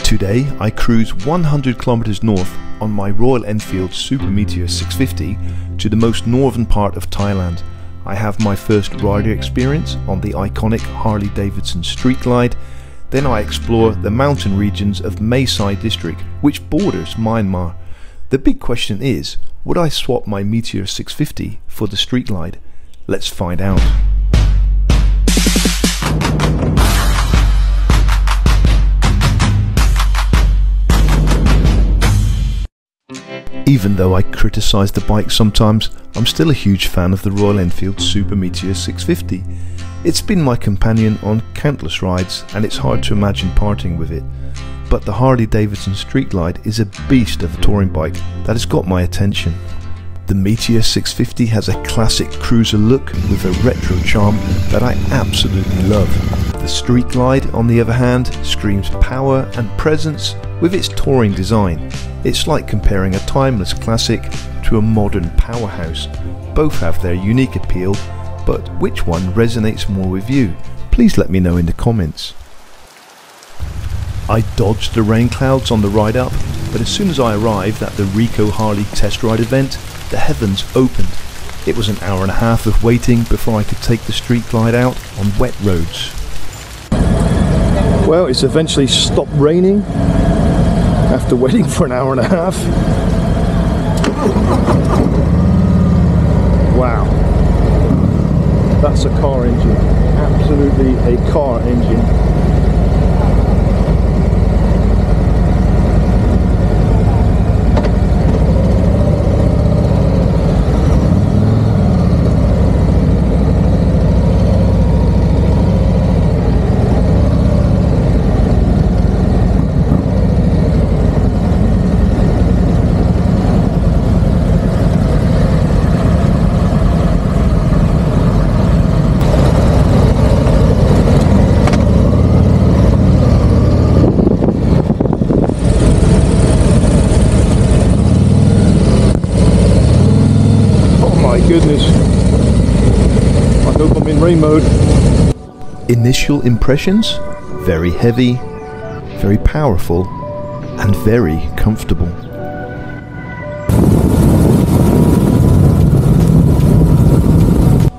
Today I cruise 100 kilometers north on my Royal Enfield Super Meteor 650 to the most northern part of Thailand. I have my first rider experience on the iconic Harley Davidson Street Glide. Then I explore the mountain regions of Mae Sai district, which borders Myanmar. The big question is, would I swap my Meteor 650 for the Street Glide? Let's find out. Even though I criticise the bike sometimes, I'm still a huge fan of the Royal Enfield Super Meteor 650. It's been my companion on countless rides and it's hard to imagine parting with it. But the Harley Davidson Street Glide is a beast of a touring bike that has got my attention. The Meteor 650 has a classic cruiser look with a retro charm that I absolutely love. The Street Glide, on the other hand, screams power and presence with its touring design. It's like comparing a timeless classic to a modern powerhouse. Both have their unique appeal, but which one resonates more with you? Please let me know in the comments. I dodged the rain clouds on the ride up, but as soon as I arrived at the Rico Harley test ride event, the heavens opened. It was an hour and a half of waiting before I could take the Street Glide out on wet roads. Well, it's eventually stopped raining after waiting for an hour and a half. Wow, that's a car engine, absolutely a car engine. Goodness, I hope I'm in rain mode. Initial impressions? Very heavy, very powerful, and very comfortable.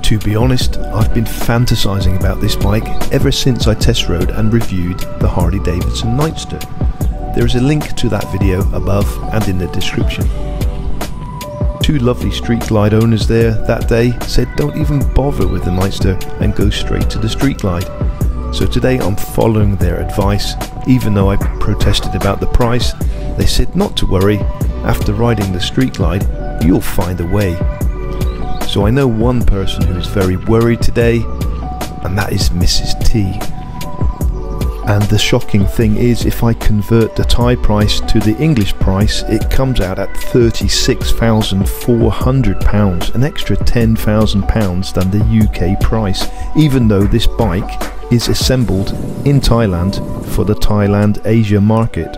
To be honest, I've been fantasizing about this bike ever since I test rode and reviewed the Harley Davidson Nightster. There is a link to that video above and in the description. Two lovely Street Glide owners there that day said don't even bother with the Nightster and go straight to the Street Glide. So today I'm following their advice. Even though I protested about the price, they said not to worry, after riding the Street Glide you'll find a way. So I know one person who is very worried today, and that is Mrs. T. And the shocking thing is, if I convert the Thai price to the English price, it comes out at £36,400, an extra £10,000 than the UK price, even though this bike is assembled in Thailand for the Thailand Asia market.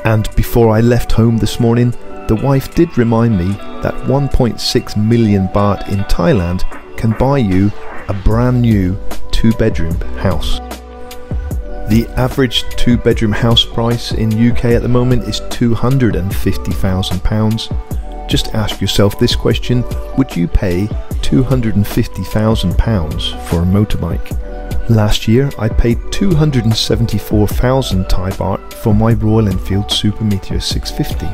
And before I left home this morning, the wife did remind me that 1.6 million baht in Thailand can buy you a brand new 2-bedroom house. The average 2-bedroom house price in UK at the moment is £250,000. Just ask yourself this question, would you pay £250,000 for a motorbike? Last year I paid 274,000 Thai baht for my Royal Enfield Super Meteor 650.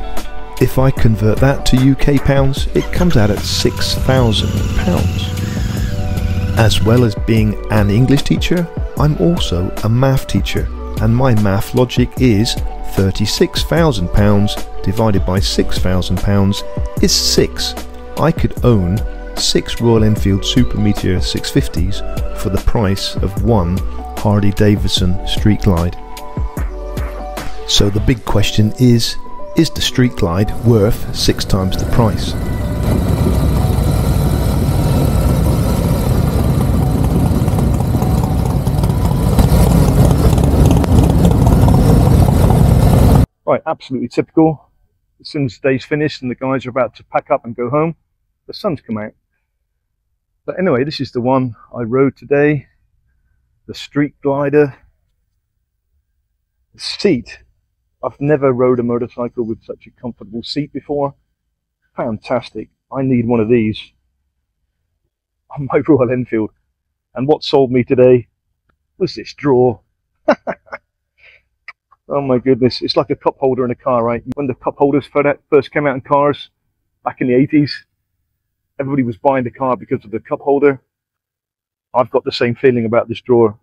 If I convert that to UK pounds, it comes out at £6,000. As well as being an English teacher, I'm also a math teacher, and my math logic is £36,000 divided by £6,000 is 6. I could own 6 Royal Enfield Super Meteor 650s for the price of one Harley Davidson Street Glide. So the big question is the Street Glide worth 6 times the price? Right, absolutely typical. As soon as the day's finished and the guys are about to pack up and go home, the sun's come out. But anyway, this is the one I rode today, the Street Glider. The seat, I've never rode a motorcycle with such a comfortable seat before. Fantastic. I need one of these on my Royal Enfield. And what sold me today was this drawer. Oh my goodness, it's like a cup holder in a car, right? When the cup holders first came out in cars back in the 80s, everybody was buying the car because of the cup holder. I've got the same feeling about this drawer.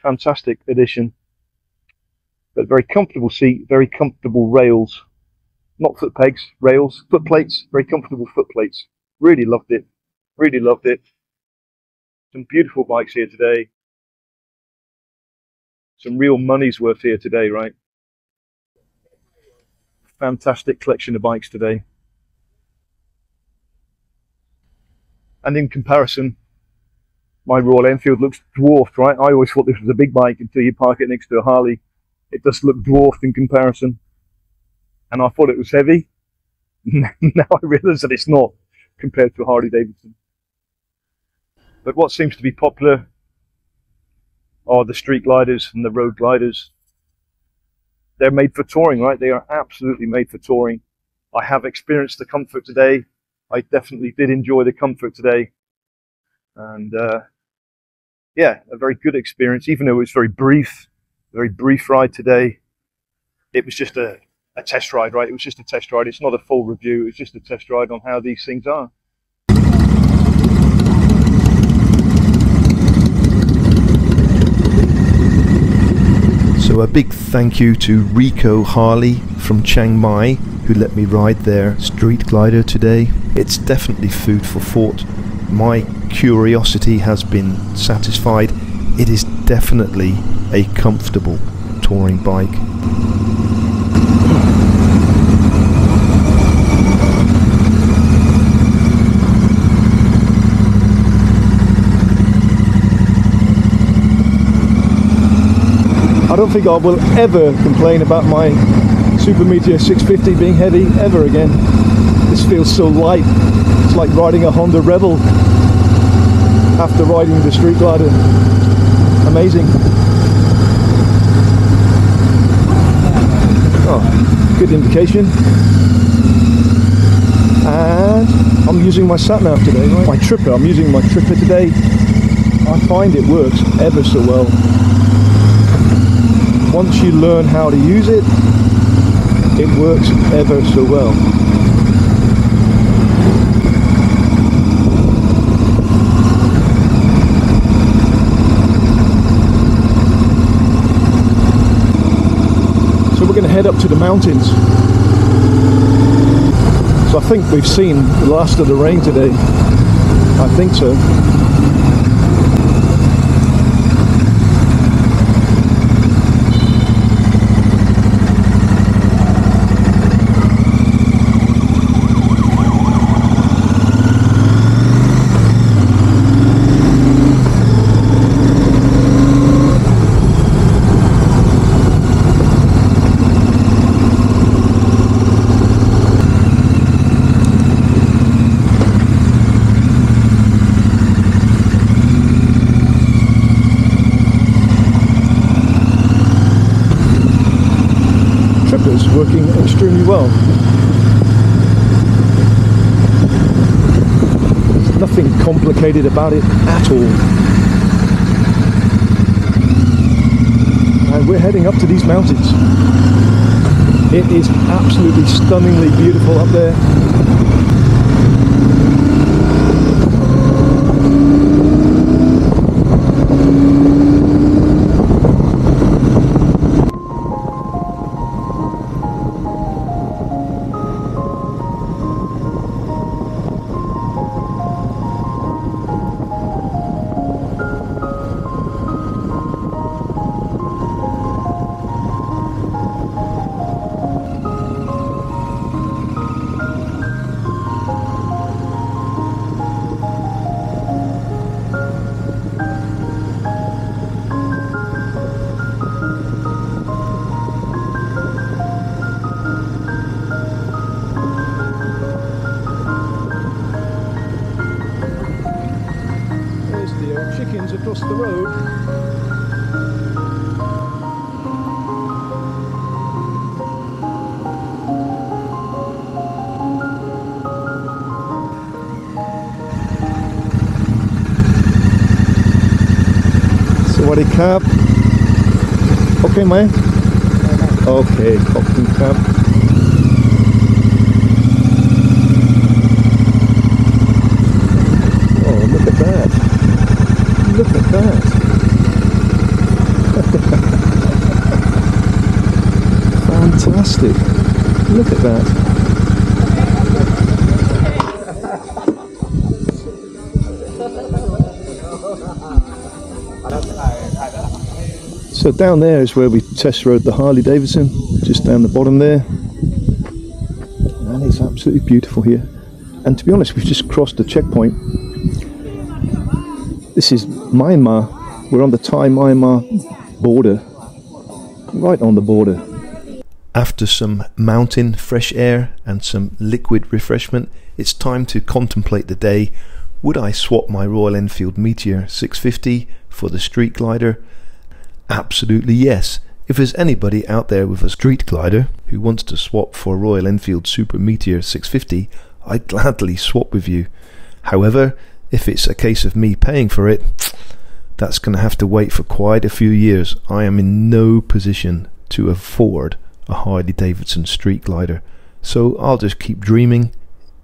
Fantastic addition. But very comfortable seat, very comfortable rails. Not foot pegs, rails, foot plates, very comfortable foot plates. Really loved it. Really loved it. Some beautiful bikes here today. Some real money's worth here today, right? Fantastic collection of bikes today. And in comparison, my Royal Enfield looks dwarfed, right? I always thought this was a big bike until you park it next to a Harley. It does look dwarfed in comparison. And I thought it was heavy. Now I realise that it's not compared to a Harley Davidson. But what seems to be popular are the street gliders and the road gliders. They're made for touring, right? They are absolutely made for touring. I have experienced the comfort today. I definitely did enjoy the comfort today. And yeah, a very good experience, even though it was very brief ride today. It was just a test ride, right? It was just a test ride. It's not a full review. It's just a test ride on how these things are. So a big thank you to Rico Harley from Chiang Mai, who let me ride their street glider today. It's definitely food for thought. My curiosity has been satisfied. It is definitely a comfortable touring bike. I don't think I will ever complain about my Super Meteor 650 being heavy ever again. This feels so light. It's like riding a Honda Rebel after riding the street glider. Amazing. Oh, good indication. And I'm using my sat nav today, right? My tripper. I'm using my tripper today. I find it works ever so well. Once you learn how to use it, it works ever so well. So we're going to head up to the mountains. So I think we've seen the last of the rain today. I think so. Working extremely well. There's nothing complicated about it at all. And we're heading up to these mountains. It is absolutely stunningly beautiful up there. Chickens across the road. วัสดีครับโอเคไหมโอเคขอบคุณครับ Oh, look at that. Look at that. Fantastic. Look at that. So down there is where we test rode the Harley Davidson, just down the bottom there. And it's absolutely beautiful here. And to be honest, we've just crossed the checkpoint. This is Myanmar. We're on the Thai-Myanmar border. Right on the border. After some mountain fresh air and some liquid refreshment, it's time to contemplate the day. Would I swap my Royal Enfield Meteor 650 for the Street Glider? Absolutely yes. If there's anybody out there with a Street Glider who wants to swap for a Royal Enfield Super Meteor 650, I'd gladly swap with you. However, if it's a case of me paying for it, that's going to have to wait for quite a few years. I am in no position to afford a Harley Davidson Street Glider, so I'll just keep dreaming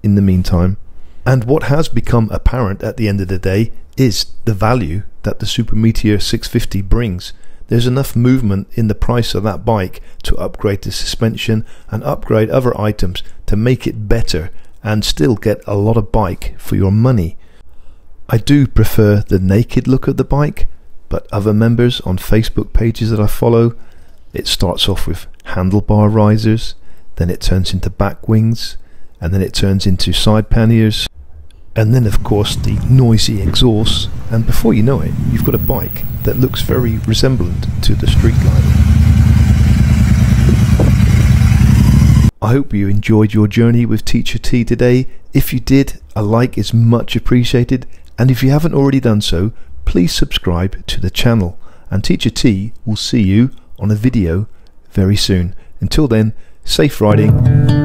in the meantime. And what has become apparent at the end of the day is the value that the Super Meteor 650 brings. There's enough movement in the price of that bike to upgrade the suspension and upgrade other items to make it better and still get a lot of bike for your money. I do prefer the naked look of the bike, but other members on Facebook pages that I follow, it starts off with handlebar risers, then it turns into back wings, and then it turns into side panniers, and then of course the noisy exhaust, and before you know it, you've got a bike that looks very resemblant to the Street Glider. I hope you enjoyed your journey with Teacher T today. If you did, a like is much appreciated, and if you haven't already done so, please subscribe to the channel, and Teacher T will see you on a video very soon. Until then, safe riding.